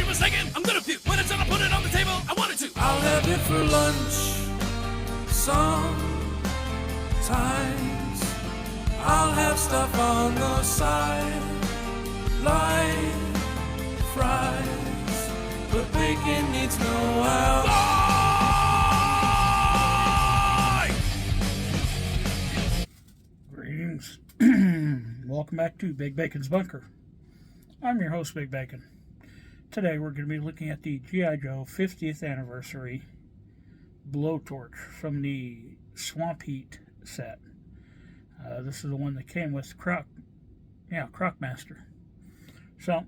of a second, I'm gonna puke. When it's done, I'll put it on the table. I wanted to. I'll have it for lunch sometimes. I'll have stuff on the side, like fries, but bacon needs no Greetings. Welcome back to Big Bacon's Bunker. I'm your host, Big Bacon. Today we're going to be looking at the G.I. Joe 50th Anniversary Blowtorch from the Swamp Heat set. This is the one that came with Crockmaster. So,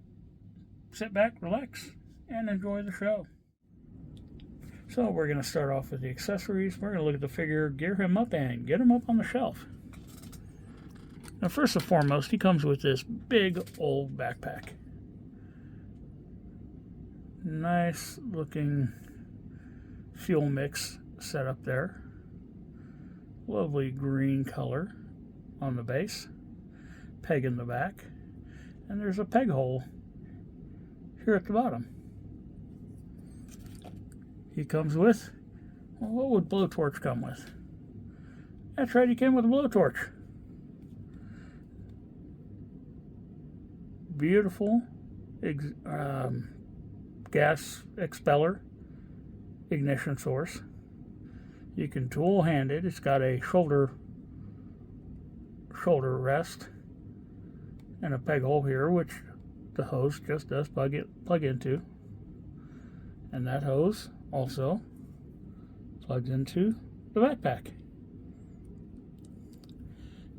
sit back, relax, and enjoy the show. So we're going to start off with the accessories. We're going to look at the figure, gear him up, and get him up on the shelf. Now, first and foremost, he comes with this big old backpack. Nice looking fuel mix set up there. Lovely green color on the base. Peg in the back. And there's a peg hole here at the bottom. He comes with, well, what would Blowtorch come with? That's right, he came with a blowtorch. Beautiful gas expeller ignition source. You can tool hand it. It's got a shoulder rest and a peg hole here, which the hose just does plug into, and that hose also plugs into the backpack.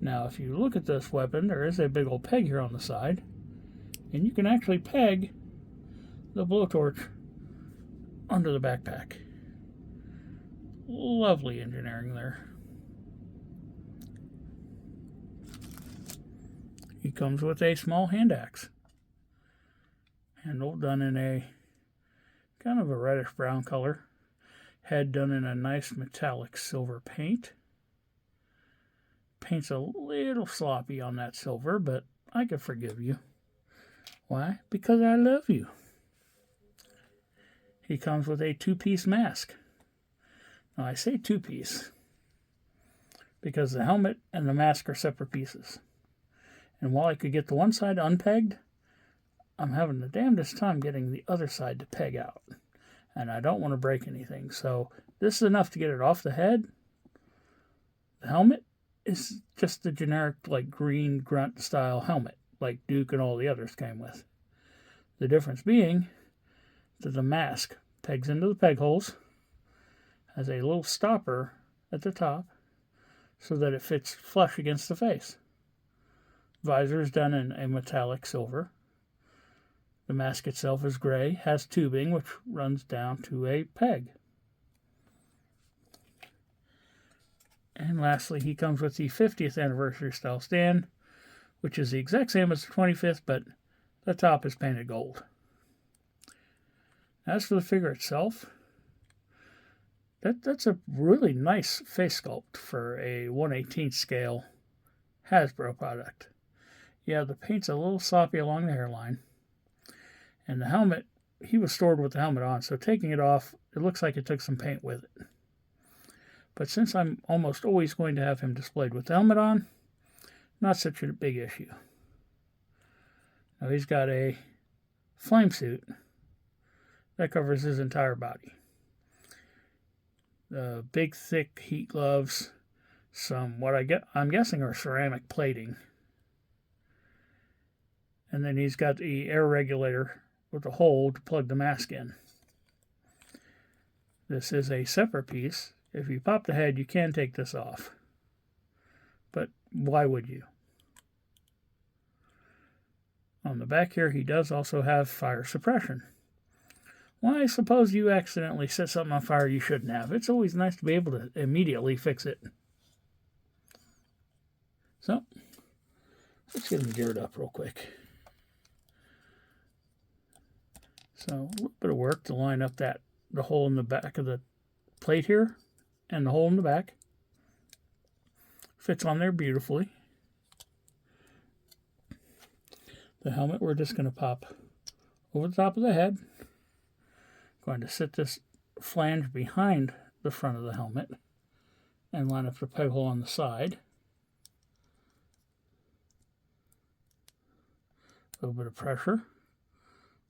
Now, if you look at this weapon, there is a big old peg here on the side. And you can actually peg the blowtorch under the backpack. Lovely engineering there. He comes with a small hand axe. Handle done in a kind of a reddish brown color. Head done in a nice metallic silver paint. Paint's a little sloppy on that silver, but I can forgive you. Why? Because I love you. He comes with a two-piece mask. Now, I say two-piece because the helmet and the mask are separate pieces. And while I could get the one side unpegged, I'm having the damnedest time getting the other side to peg out. And I don't want to break anything. So this is enough to get it off the head. The helmet is just the generic, like, green grunt-style helmet, like Duke and all the others came with. The difference being that the mask pegs into the peg holes, has a little stopper at the top so that it fits flush against the face. Visor is done in a metallic silver. The mask itself is gray, has tubing which runs down to a peg. And lastly, he comes with the 50th anniversary style stand, which is the exact same as the 25th, but the top is painted gold. As for the figure itself, that's a really nice face sculpt for a 1/18 scale Hasbro product. Yeah, the paint's a little sloppy along the hairline. And the helmet, he was stored with the helmet on, so taking it off, it looks like it took some paint with it. But since I'm almost always going to have him displayed with the helmet on, not such a big issue. Now he's got a flame suit that covers his entire body. The big thick heat gloves, some I'm guessing are ceramic plating. And then he's got the air regulator with a hole to plug the mask in. This is a separate piece. If you pop the head, you can take this off. But why would you? On the back here, he does also have fire suppression. Well, I suppose you accidentally set something on fire you shouldn't have. It's always nice to be able to immediately fix it. So, let's get him geared up real quick. So, a little bit of work to line up the hole in the back of the plate here and the hole in the back. Fits on there beautifully. The helmet we're just going to pop over the top of the head. going to sit this flange behind the front of the helmet and line up the peg hole on the side. A little bit of pressure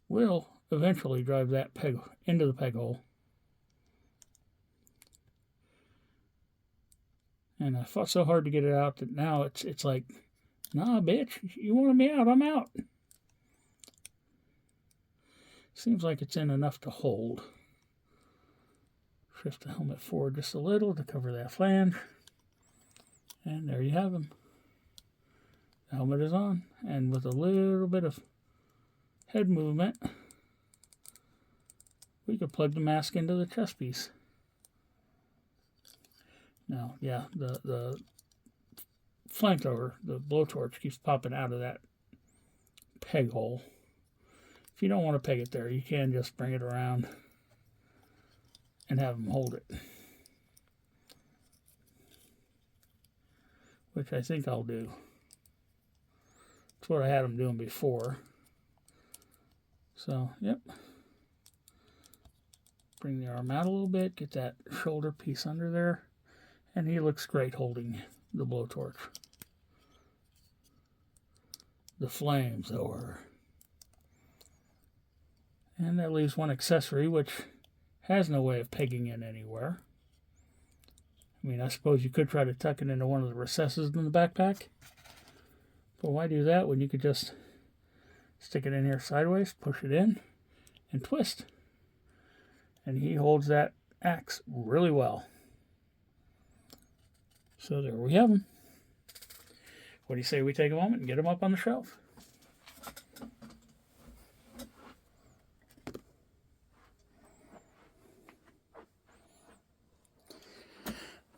will eventually drive that peg into the peg hole. And I fought so hard to get it out that now it's like, nah, bitch, you wanted me out, I'm out. Seems like it's in enough to hold. Shift the helmet forward just a little to cover that flange. And there you have them. The helmet is on, and with a little bit of head movement, we could plug the mask into the chest piece. Now, yeah, the flamethrower, the blowtorch, keeps popping out of that peg hole. If you don't want to peg it there, you can just bring it around and have them hold it. Which I think I'll do. That's what I had them doing before. So, yep. Bring the arm out a little bit, get that shoulder piece under there. And he looks great holding the blowtorch. The flamethrower. And that leaves one accessory, which has no way of pegging in anywhere. I mean, I suppose you could try to tuck it into one of the recesses in the backpack. But why do that when you could just stick it in here sideways, push it in, and twist? And he holds that axe really well. So there we have them. What do you say we take a moment and get them up on the shelf?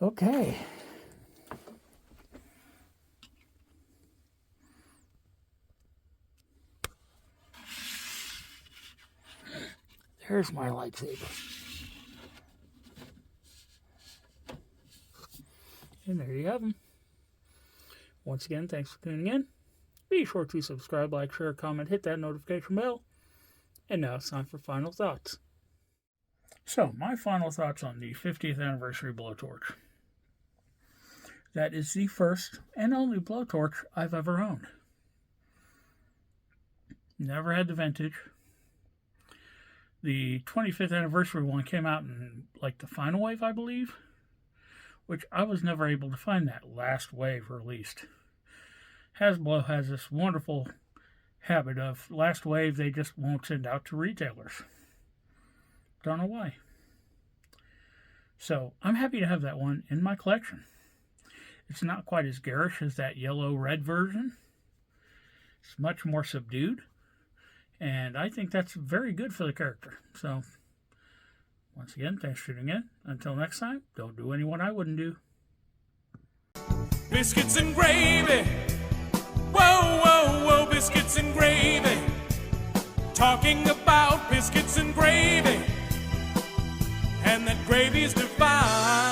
Okay. There's my lightsaber. And there you have them. Once again, thanks for tuning in. Be sure to subscribe, like, share, comment, hit that notification bell. And now it's time for final thoughts. So, my final thoughts on the 50th Anniversary Blowtorch. That is the first and only blowtorch I've ever owned. Never had the vintage. The 25th anniversary one came out in like the final wave, I believe, which I was never able to find that last wave released. Hasbro has this wonderful habit of last wave they just won't send out to retailers. Don't know why. So I'm happy to have that one in my collection. It's not quite as garish as that yellow-red version. It's much more subdued. And I think that's very good for the character. So, once again, thanks for tuning in. Until next time, don't do anyone I wouldn't do. Biscuits and gravy. Whoa, whoa, whoa, biscuits and gravy. Talking about biscuits and gravy. And that gravy's divine.